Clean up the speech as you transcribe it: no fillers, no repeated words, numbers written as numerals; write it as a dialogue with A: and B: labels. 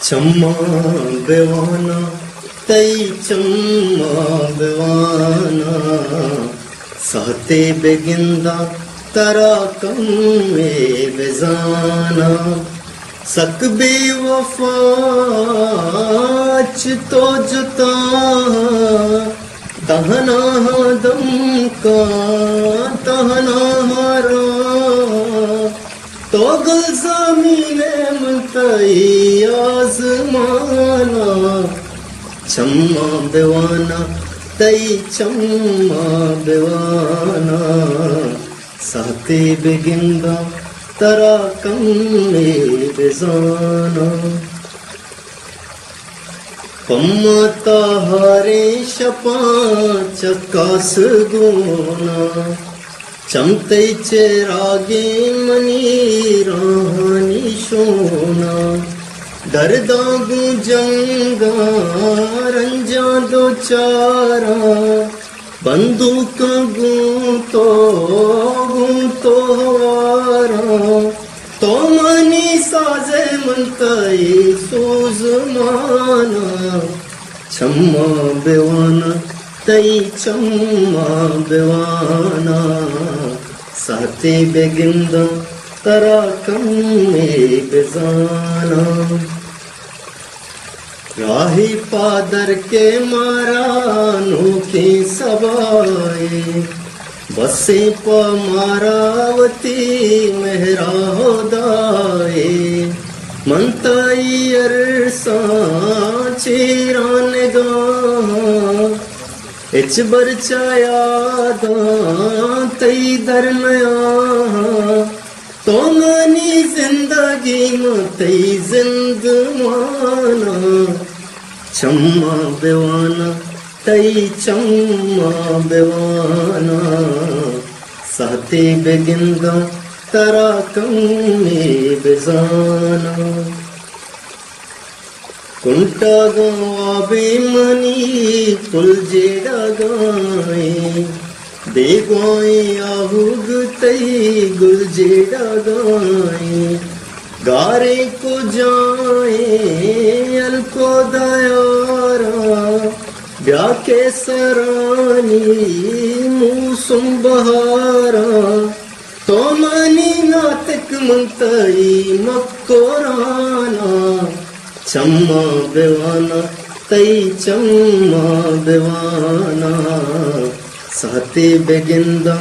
A: चम्मा बेवाना तई चम्मा बेवाना सहते बेगिंदा तरा कम में बेजाना सक बेवफाच तो जुता तहना दम का तहना हारा तो गलज़ामीने मुतई आज़माना चम्मा बेवाना तई चम्मा बेवाना सहते बेगिंदा तरा कम में बेजाना पम्मता हारे शपा चकास गुना चमते चेरागे मनी रानी सोना दर्दा गुजंगा रंजा दो चारा बंदूक गूंतो वारा तो मनी साजे मनतई सूज माना चम्मा बेवाना तई चम्मा बेवाना सहते बेगिंदा तरा कम में बेजाना राही पादर के मारा नोखे सबाए बसे प मारावती मेहरा दाए मनताई अरसा चीरान गा इच बरचाया दा तई दरनया तो मनी जिंदगी में तई जिंदमाना चम्मा बेवाना तई चम्मा बेवाना सहते बेगिंदा तरा कम में बेजाना कुंटा गवा बेमनी कुल जेड़ा गाए बेगोए आहुग तई गुल जेड़ा गाए गारे को जाए अलको दयारा ब्या के सरानी मूसुम बहारा तो मनी नातक मंतई मक्कोराना चम्मा बेवाना तई चम्मा बेवाना सहते बेगिंदा